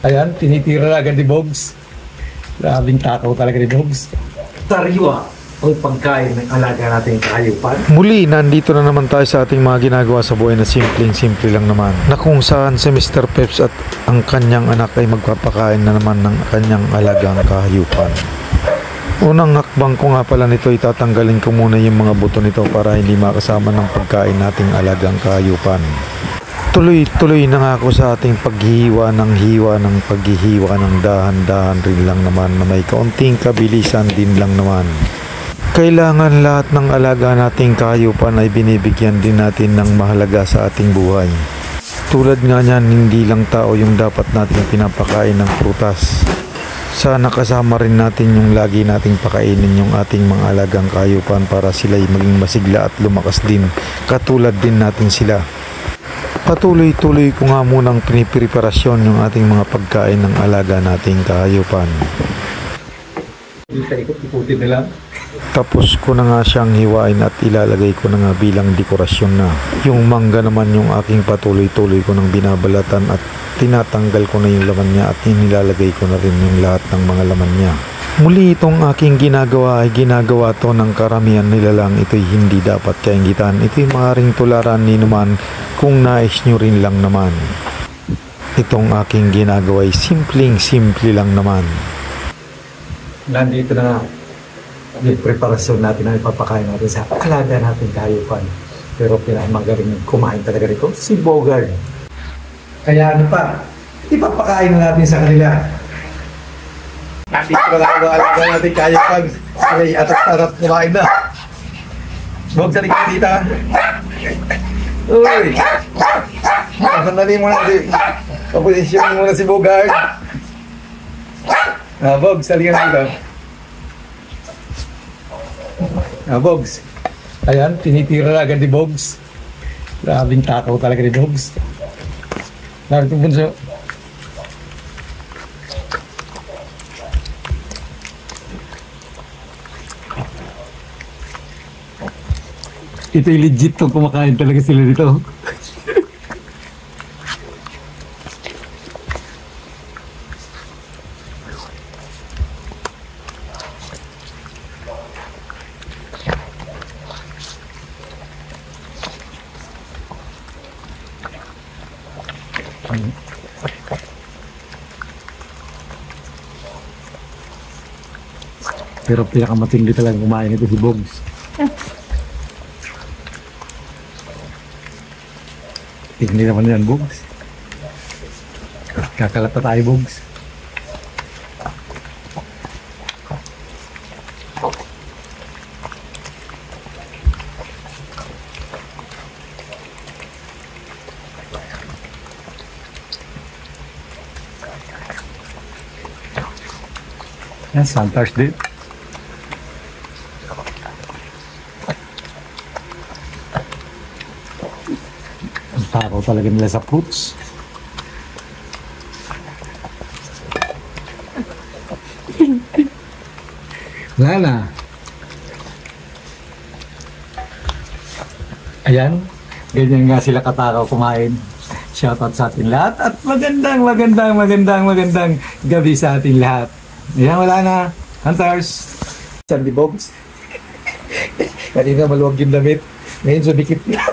Ayan, tinitira na agad ni Bogs. Grabing takaw talaga ni Bogs. Sariwa ang pagkain ng alaga natin kahayupan. Muli, nandito na naman tayo sa ating mga ginagawa sa buhay na simpleng-simple lang naman. Na kung saan si Mr. Peps at ang kanyang anak ay magpapakain na naman ng kanyang alagang kahayupan. Unang hakbang ko nga pala nito, itatanggalin ko muna yung mga buto nito para hindi makasama ng pagkain nating alagang kahayupan. Tuloy-tuloy na nga ako sa ating paghihiwa ng paghihiwa ng dahan-dahan rin lang naman na may kaunting kabilisan din lang naman. Kailangan lahat ng alaga nating kahayupan ay binibigyan din natin ng mahalaga sa ating buhay. Tulad nga niyan, hindi lang tao yung dapat natin pinapakain ng prutas. Sana kasama rin natin yung lagi nating pakainin yung ating mga alagang kahayupan para sila'y maging masigla at lumakas din, katulad din natin sila. Patuloy-tuloy ko nga munang pinipreparasyon yung ating mga pagkain ng alaga nating kahayupan. Ikot-ikutin na lang. Tapos ko na nga siyang hiwain at ilalagay ko na nga bilang dekorasyon na. Yung mangga naman yung aking patuloy-tuloy ko ng binabalatan at tinatanggal ko na yung laman niya at inilalagay ko na rin yung lahat ng mga laman niya. Muli itong aking ginagawa ay ginagawa to ng karamihan nila lang. Ito'y hindi dapat kaingitan. Ito'y maaaring tularan ni naman kung nais nyo rin lang naman. Itong aking ginagawa ay simpleng-simple lang naman. Nandito na yung preparasyon natin na ipapakain natin sa alaga natin kahayupan. Pero pinakamagaling kumain talaga rito, si Bogard. Kaya ano pa, ipapakain na natin sa kanila. Nandito na lang ang alaga natin kahayupan. Ay, atat-atat kumain na. Bogs, halika dito. Uy! Sandali mo na. Paposisyon mo na si Bogard. Bogs, halika dito. Bogs. Ayan, tinitira na agad ni Bogs. Grabing takaw talaga ni Bogs. Narito bunso. Ito'y legit kung kumakain talaga sila dito. Pero pinakamatindi talagang kumain ito si Bogs. Hindi naman yan, Bogs. Kakalat na tayo, Bogs. Yan, Santar's din. Takaw talaga nila sa fruits. Wala na. Ayan, ganyan nga sila katakaw kumain. Shoutout sa atin lahat at magandang gabi sa atin lahat. Ayan, wala na. Hunters. Sandy Bogs. Kanina maluwag yung damit. Ngayon sumikip na.